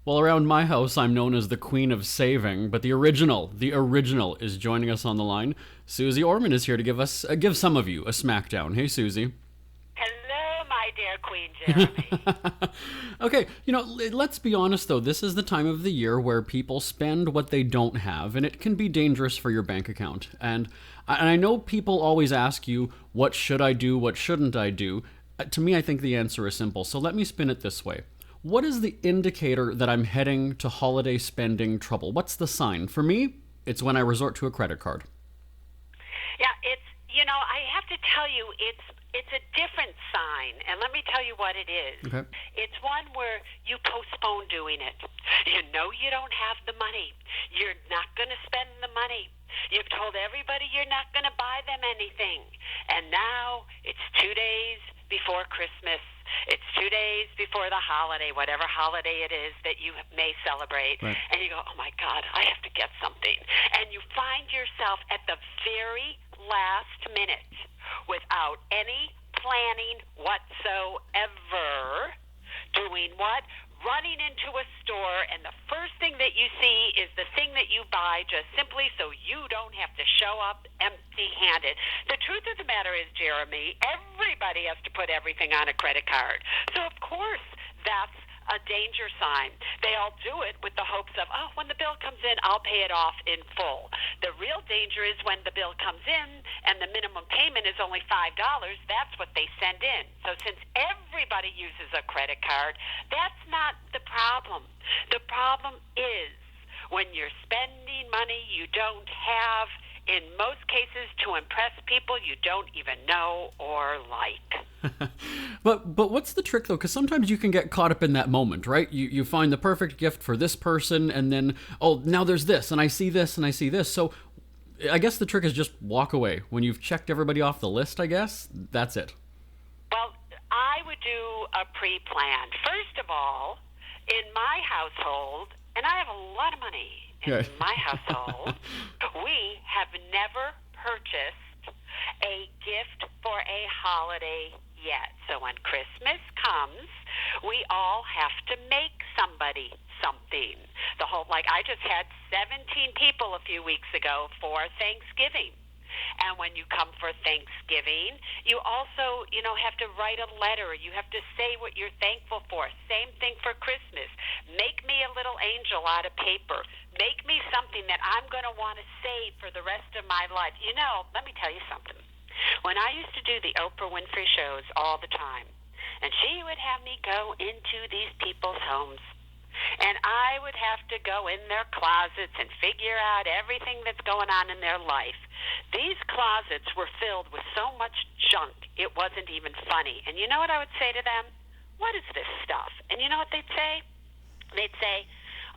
Well, around my house, I'm known as the Queen of Saving, but the original is joining us on the line. Suze Orman is here to give some of you a smackdown. Hey, Susie. Hello, my dear Queen Jeremy. Okay, let's be honest though. This is the time of the year where people spend what they don't have, and it can be dangerous for your bank account. And I know people always ask you, what should I do? What shouldn't I do? To me, I think the answer is simple. So let me spin it this way. What is the indicator that I'm heading to holiday spending trouble? What's the sign? For me, it's when I resort to a credit card. Yeah, I have to tell you, it's a different sign, and let me tell you what it is. Okay. It's one where you postpone doing it. You know you don't have the money. You're not going to spend the money. You've told everybody you're not going to buy them anything, and now it's 2 days before Christmas. It's 2 days before the holiday, whatever holiday it is that you may celebrate. Right. And you go, oh, my God, I have to get something. And you find yourself at the very last minute without any planning whatsoever doing what? Running into a store, and the first thing that you see is the thing that you buy just simply so you don't have to show up empty-handed. The truth of the matter is, Jeremy, everybody has to put everything on a credit card. So, of course, that's a danger sign. They all do it with the hopes of, oh, when the bill comes in, I'll pay it off in full. The real danger is when the bill comes in and the minimum payment is only $5. That's what they send in. So since everybody uses a credit card, that's not the problem. The problem is when you're spending money you don't have, in most cases to impress people you don't even know or like. But what's the trick though? Because sometimes you can get caught up in that moment, right? You find the perfect gift for this person, and then, oh, now there's this, and I see this, and I see this. So I guess the trick is just walk away. When you've checked everybody off the list, I guess, that's it. Well, I would do a pre-plan. First of all, in my household, and I have a lot of money in my household, we have never purchased a gift for a holiday yet. So when Christmas comes, we all have to make somebody something. I just had 17 people a few weeks ago for Thanksgiving. And when you come for Thanksgiving, you also, have to write a letter. You have to say what you're thankful for. Same thing for Christmas. Make me a little angel out of paper. Make me something that I'm going to want to save for the rest of my life. Let me tell you something. When I used to do the Oprah Winfrey shows all the time, and she would have me go into these people's homes, and I would have to go in their closets and figure out everything that's going on in their life. These closets were filled with so much junk, it wasn't even funny. And you know what I would say to them? What is this stuff? And you know what they'd say? They'd say,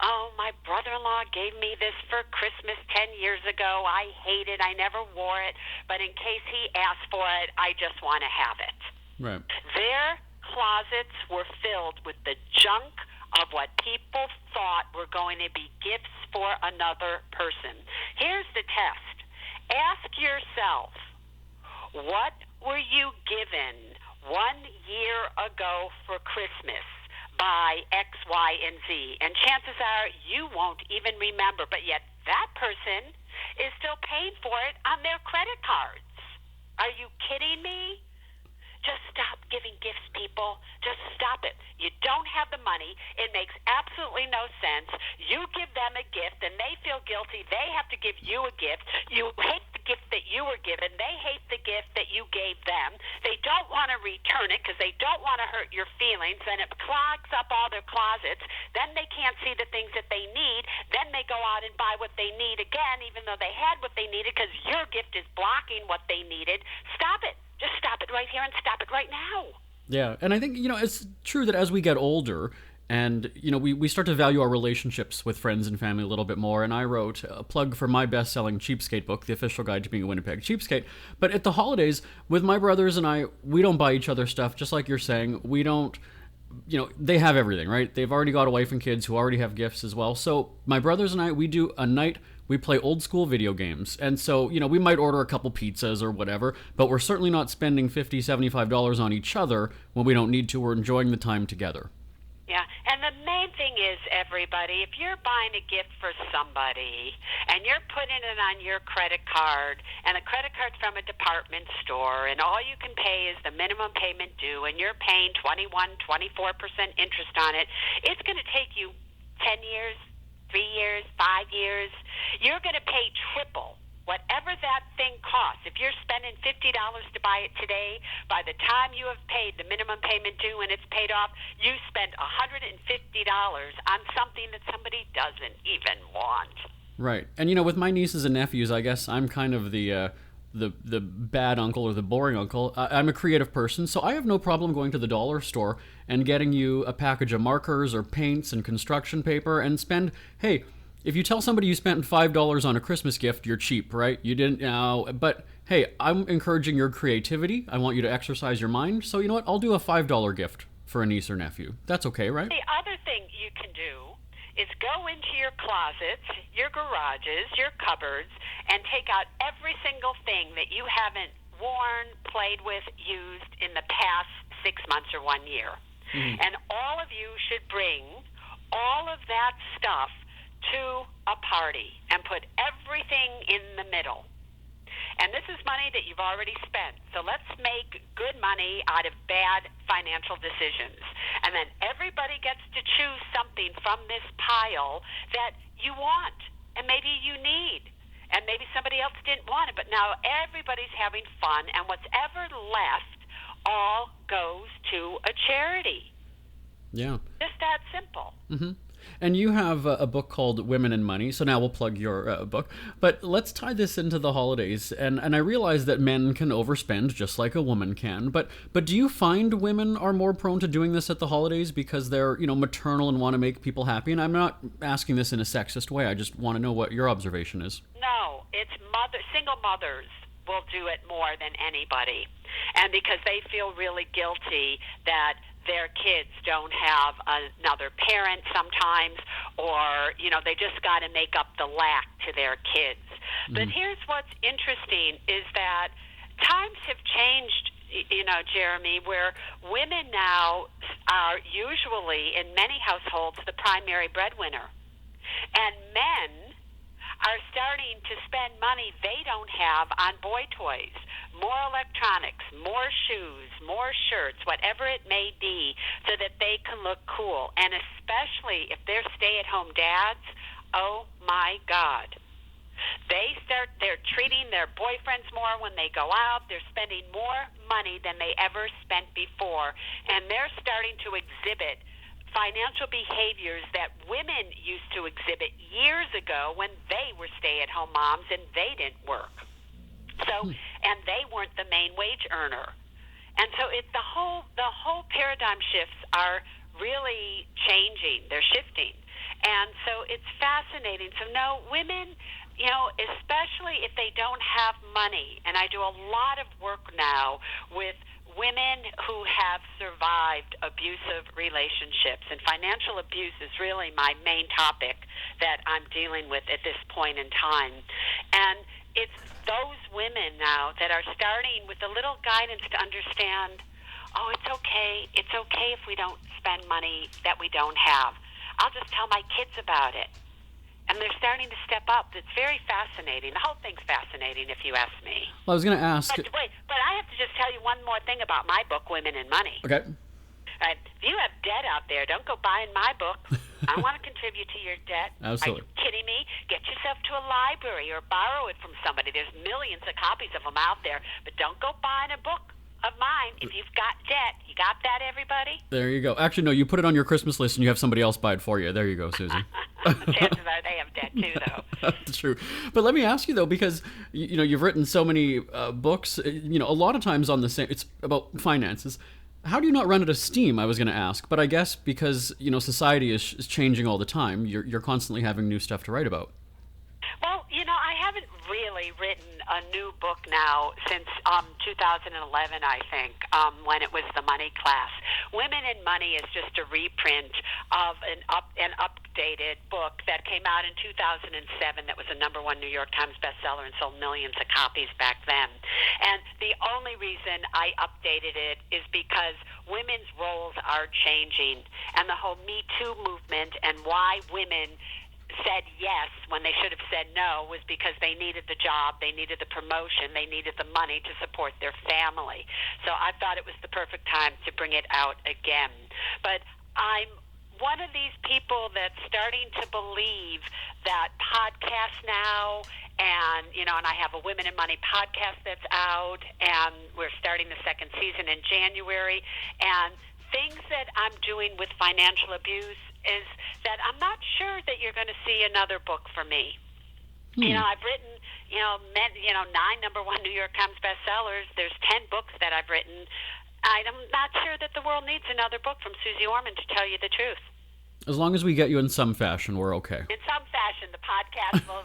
oh, my brother-in-law gave me this for Christmas 10 years ago. I hate it. I never wore it. But in case he asked for it, I just want to have it. Right. Their closets were filled with the junk of what people thought were going to be gifts for another person. Here's the test. Ask yourself, what were you given 1 year ago for Christmas by X, Y, and Z? And chances are you won't even remember, but yet that person is still paying for it on their credit cards. Are you kidding me? Just stop giving gifts, people. Just stop it. You don't have the money. It makes absolutely no sense. You give them a gift, and they feel guilty. They have to give you a gift. You hate the gift that you were given. They hate the gift that you gave them. They don't want to return it because they don't want to hurt your feelings. Then it clogs up all their closets. Then they can't see the things that they need. Then they go out and buy what they need again, even though they had what they needed, because your gift is blocking what they needed. Stop it. Just stop it right here and stop it right now. Yeah, and I think, it's true that as we get older and, we start to value our relationships with friends and family a little bit more, and I wrote a plug for my best-selling Cheapskate book, The Official Guide to Being a Winnipeg Cheapskate. But at the holidays, with my brothers and I, we don't buy each other stuff, just like you're saying. We don't, they have everything, right? They've already got a wife and kids who already have gifts as well. So my brothers and I, we do a night. We play old school video games. And so, we might order a couple pizzas or whatever, but we're certainly not spending $50, $75 on each other when we don't need to. We're enjoying the time together. Yeah, and the main main thing is, everybody, if you're buying a gift for somebody and you're putting it on your credit card, and the credit card's from a department store, and all you can pay is the minimum payment due, and you're paying 24% interest on it, it's going to take you 10 years, 3 years, 5 years. You're going to pay triple whatever that thing costs. If you're spending $50 to buy it today, by the time you have paid the minimum payment due and it's paid off, you spent $150 on something that somebody doesn't even want. Right. And, you know, with my nieces and nephews, I guess I'm kind of the bad uncle or the boring uncle. I'm a creative person, so I have no problem going to the dollar store and getting you a package of markers or paints and construction paper and spend, hey, if you tell somebody you spent $5 on a Christmas gift, you're cheap, right? You didn't know, but hey, I'm encouraging your creativity. I want you to exercise your mind. So you know what? I'll do a $5 gift for a niece or nephew. That's okay, right? The other thing you can do is go into your closets, your garages, your cupboards, and take out every single thing that you haven't worn, played with, used in the past 6 months or 1 year. Mm-hmm. And all of you should bring all of that stuff to a party and put everything in the middle. And this is money that you've already spent. So let's make good money out of bad financial decisions. And then everybody gets to choose something from this pile that you want and maybe you need. And maybe somebody else didn't want it, but now everybody's having fun, and whatever left all goes to a charity. Yeah. Just that simple. Mm-hmm. And you have a book called Women and Money, so now we'll plug your book. But let's tie this into the holidays. And I realize that men can overspend just like a woman can. But do you find women are more prone to doing this at the holidays because they're, you know, maternal and want to make people happy? And I'm not asking this in a sexist way. I just want to know what your observation is. No, it's single mothers will do it more than anybody. And because they feel really guilty that their kids don't have another parent sometimes, or, you know, they just got to make up the lack to their kids. Mm-hmm. But here's what's interesting is that times have changed, you know, Jeremy, where women now are usually, in many households, the primary breadwinner. And men are starting to spend money they don't have on boy toys, more electronics, more shoes, more shirts, whatever it may be, so that they can look cool. And especially if they're stay-at-home dads, oh my God. They're treating their boyfriends more when they go out. They're spending more money than they ever spent before. And they're starting to exhibit financial behaviors that women used to exhibit years ago when they were stay-at-home moms and they didn't work. So, and they weren't the main wage earner. And so the whole paradigm shifts are really changing. They're shifting. And so it's fascinating. So no, women, you know, especially if they don't have money, and I do a lot of work now with women who have survived abusive relationships, and financial abuse is really my main topic that I'm dealing with at this point in time. And it's those women now that are starting with a little guidance to understand, oh, it's okay if we don't spend money that we don't have. I'll just tell my kids about it. And they're starting to step up. It's very fascinating. The whole thing's fascinating, if you ask me. Well, I was going to ask... But I have to just tell you one more thing about my book, Women and Money. Okay. Right. If you have debt out there, don't go buying my book. I want to contribute to your debt. Absolutely. Are you kidding me? Get yourself to a library or borrow it from somebody. There's millions of copies of them out there. But don't go buying a book of mine if you've got debt. You got that, everybody? There you go. Actually, no, you put it on your Christmas list and you have somebody else buy it for you. There you go, Susie. Chances are they have debt too, though. That's true. But let me ask you, though, because, you know, you've written so many books, you know, a lot of times on the same, it's about finances. How do you not run out of steam, I was going to ask. But I guess because, you know, society is changing all the time, you're constantly having new stuff to write about. Well, you know, I haven't really actually written a new book now since 2011, I think, when it was the Money Class. Women and Money is just a reprint of an updated book that came out in 2007 that was a #1 New York Times bestseller and sold millions of copies back then. And the only reason I updated it is because women's roles are changing, and the whole Me Too movement and why women said yes when they should have said no was because they needed the job, they needed the promotion, they needed the money to support their family. So I thought it was the perfect time to bring it out again. But I'm one of these people that's starting to believe that podcasts now, and and I have a Women in Money podcast that's out, and we're starting the 2nd season in January, and things that I'm doing with financial abuse is that I'm not sure that you're going to see another book from me. I've written, 9 #1 New York Times bestsellers. There's 10 books that I've written. I'm not sure that the world needs another book from Suze Orman, to tell you the truth. As long as we get you in some fashion, we're okay. In some fashion, the podcast will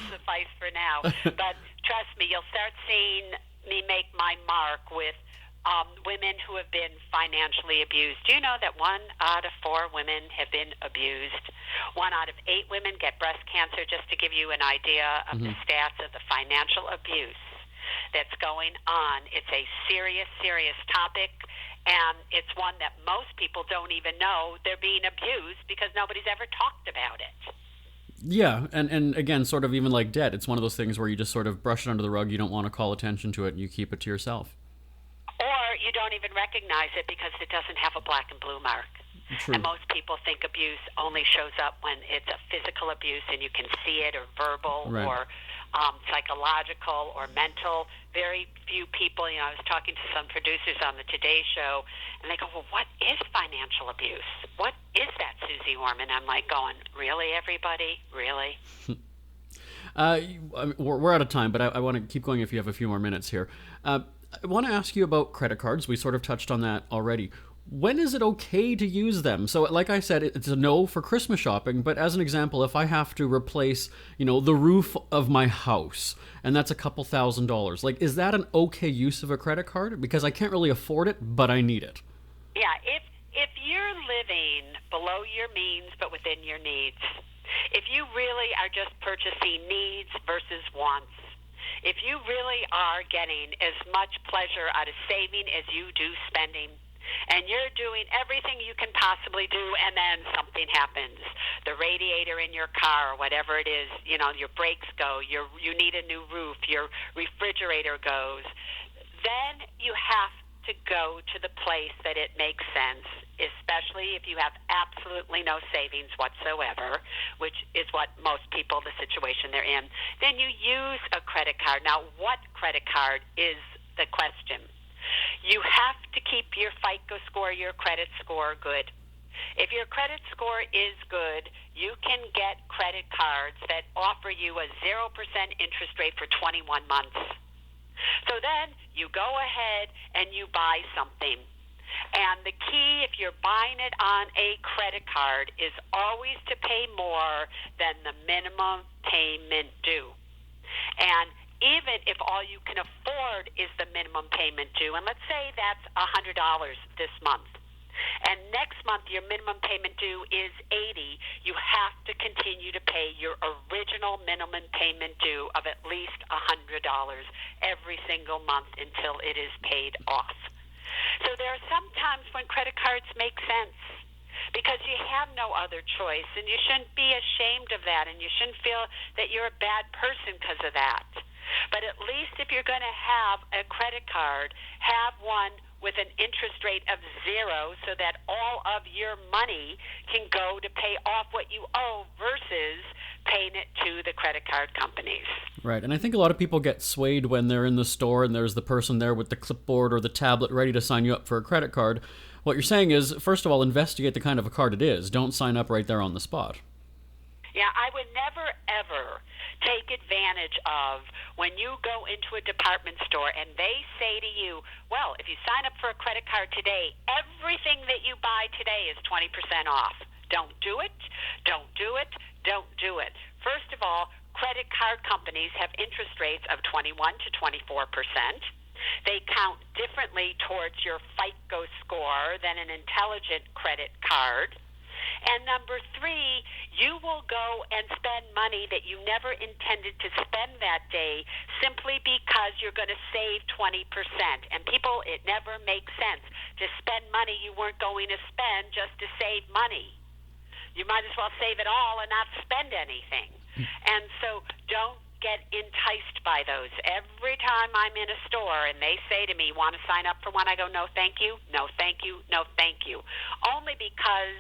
suffice for now. But trust me, you'll start seeing me make my mark with women who have been financially abused. Do you know that 1 out of 4 women have been abused? 1 out of 8 women get breast cancer, just to give you an idea of the stats of the financial abuse that's going on. It's a serious, serious topic, and it's one that most people don't even know they're being abused because nobody's ever talked about it. Yeah, and again, sort of even like debt, it's one of those things where you just sort of brush it under the rug, you don't want to call attention to it, and you keep it to yourself. Or you don't even recognize it because it doesn't have a black and blue mark. True. And most people think abuse only shows up when it's a physical abuse and you can see it, or verbal, right, or psychological or mental. Very few people, I was talking to some producers on the Today Show, and they go, well, what is financial abuse? What is that, Suze Orman? I'm like going, really, everybody? Really? We're out of time, but I want to keep going if you have a few more minutes here. I want to ask you about credit cards. We sort of touched on that already. When is it okay to use them? So, like I said, it's a no for Christmas shopping, but as an example, if I have to replace, the roof of my house, and that's a couple $1,000s, like, is that an okay use of a credit card? Because I can't really afford it, but I need it. Yeah, if you're living below your means but within your needs, if you really are just purchasing needs versus wants, if you really are getting as much pleasure out of saving as you do spending, and you're doing everything you can possibly do, and then something happens, the radiator in your car or whatever it is, your brakes go, you need a new roof, your refrigerator goes, then you have to go to the place that it makes sense, especially if you have absolutely no savings whatsoever, which is what most people, the situation they're in. Then you use a credit card. Now, what credit card is the question? You have to keep your FICO score, your credit score, good. If your credit score is good, you can get credit cards that offer you a 0% interest rate for 21 months. So then you go ahead and you buy something. And the key, if you're buying it on a credit card, is always to pay more than the minimum payment due. And even if all you can afford is the minimum payment due, and let's say that's $100 this month, and next month your minimum payment due is $80, you have to continue to pay your original minimum payment due of at least $100 every single month until it is paid off. So there are some times when credit cards make sense because you have no other choice, and you shouldn't be ashamed of that, and you shouldn't feel that you're a bad person because of that. But at least if you're going to have a credit card, have one with an interest rate of 0 so that all of your money can go to pay off what you owe versus paying it to the credit card companies. Right, and I think a lot of people get swayed when they're in the store and there's the person there with the clipboard or the tablet ready to sign you up for a credit card. What you're saying is, first of all, investigate the kind of a card it is. Don't sign up right there on the spot. Yeah, I would never, ever take advantage of when you go into a department store and they say to you, well, if you sign up for a credit card today, everything that you buy today is 20% off. Don't do it. Don't do it. Don't do it. First of all, credit card companies have interest rates of 21 to 24%. They count differently towards your FICO score than an intelligent credit card. And number three, you will go and spend money that you never intended to spend that day simply because you're going to save 20%. And people, it never makes sense to spend money you weren't going to spend just to save money. You might as well save it all and not spend anything. And so don't get enticed by those. Every time I'm in a store and they say to me, want to sign up for one? I go, no, thank you, no, thank you, no, thank you. Only because,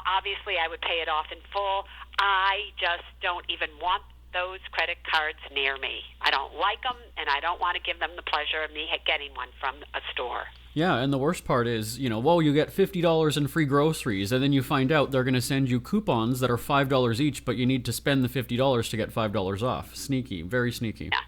obviously I would pay it off in full. I just don't even want those credit cards near me. I don't like them, and I don't want to give them the pleasure of me getting one from a store. Yeah, and the worst part is, you get $50 in free groceries, and then you find out they're going to send you coupons that are $5 each, but you need to spend the $50 to get $5 off. Sneaky, very sneaky. Yeah.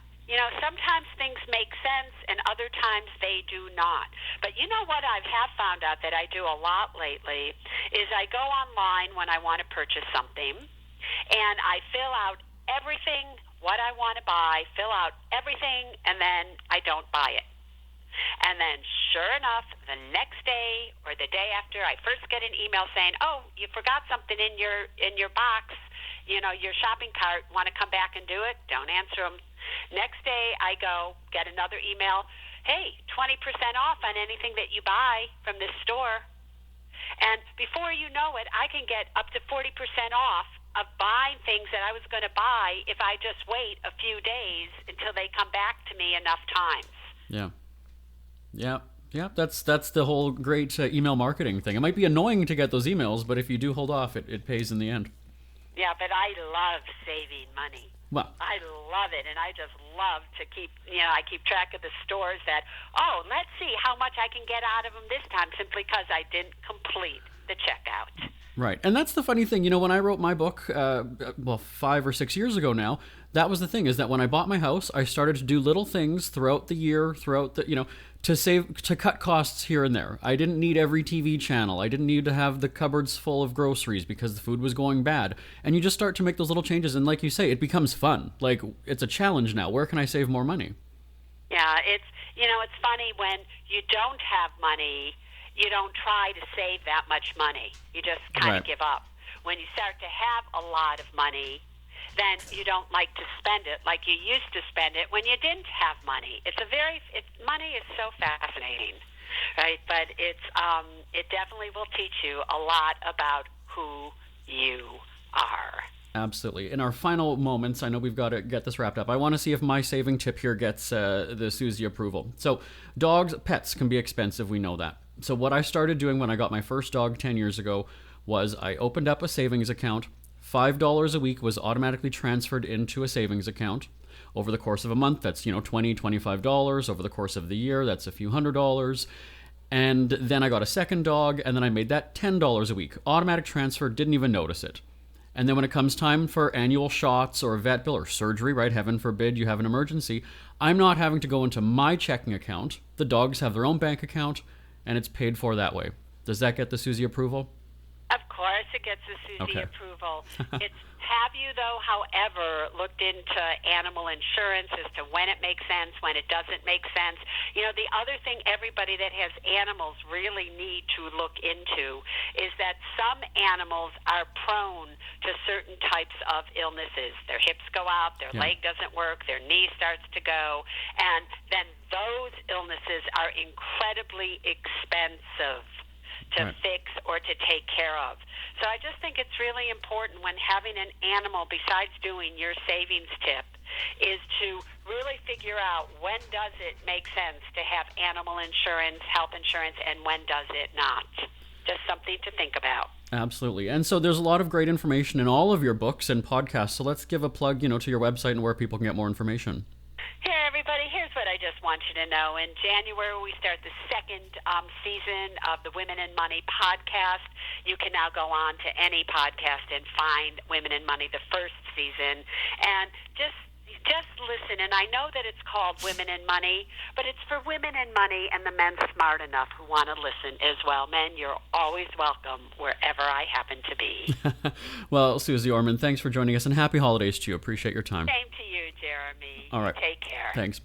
Sometimes things make sense, and other times they do not. But you know what I have found out that I do a lot lately is I go online when I want to purchase something, and I fill out everything, what I want to buy, fill out everything, and then I don't buy it. And then sure enough, the next day or the day after, I first get an email saying, oh, you forgot something in your box, your shopping cart, want to come back and do it? Don't answer them. Next day, I go get another email, hey, 20% off on anything that you buy from this store. And before you know it, I can get up to 40% off of buying things that I was going to buy if I just wait a few days until they come back to me enough times. Yeah. That's the whole great email marketing thing. It might be annoying to get those emails, but if you do hold off, it pays in the end. Yeah, but I love saving money. Well, I love it, and I just love to keep track of the stores that, let's see how much I can get out of them this time simply because I didn't complete the checkout. Right. And that's the funny thing. When I wrote my book, 5 or 6 years ago now, that was the thing, is that when I bought my house, I started to do little things throughout the year, to cut costs here and there. I didn't need every TV channel. I didn't need to have the cupboards full of groceries because the food was going bad. And you just start to make those little changes. And like you say, it becomes fun. Like, it's a challenge now. Where can I save more money? Yeah, it's funny when you don't have money, you don't try to save that much money. You just kind of give up. When you start to have a lot of money, then you don't like to spend it like you used to spend it when you didn't have money. Money is so fascinating, right? But it definitely will teach you a lot about who you are. Absolutely. In our final moments, I know we've got to get this wrapped up. I want to see if my saving tip here gets the Suze approval. So pets can be expensive. We know that. So what I started doing when I got my first dog 10 years ago was I opened up a savings account. $5 a week was automatically transferred into a savings account. Over the course of a month, that's, $20, $25. Over the course of the year, that's a few $100s. And then I got a second dog, and then I made that $10 a week. Automatic transfer, didn't even notice it. And then when it comes time for annual shots or a vet bill or surgery, right, heaven forbid you have an emergency, I'm not having to go into my checking account. The dogs have their own bank account, and it's paid for that way. Does that get the Suze approval? Of course it gets the Suze approval. Have you, though, however, looked into animal insurance as to when it makes sense, when it doesn't make sense? The other thing everybody that has animals really need to look into is that some animals are prone to certain types of illnesses. Their hips go out, their leg doesn't work, their knee starts to go, and then those illnesses are incredibly expensive to fix or to take care of. So I just think it's really important when having an animal, besides doing your savings tip, is to really figure out when does it make sense to have animal insurance, health insurance, and when does it not. Just something to think about. Absolutely. And so there's a lot of great information in all of your books and podcasts. So let's give a plug, to your website and where people can get more information. Hey, everybody, here's what I just want you to know. In January, we start the second season of the Women in Money podcast. You can now go on to any podcast and find Women in Money, the first season, and just just listen. And I know that it's called Women and Money, but it's for women and money and the men smart enough who want to listen as well. Men, you're always welcome wherever I happen to be. Well, Suze Orman, thanks for joining us, and happy holidays to you. Appreciate your time. Same to you, Jeremy. All right. Take care. Thanks.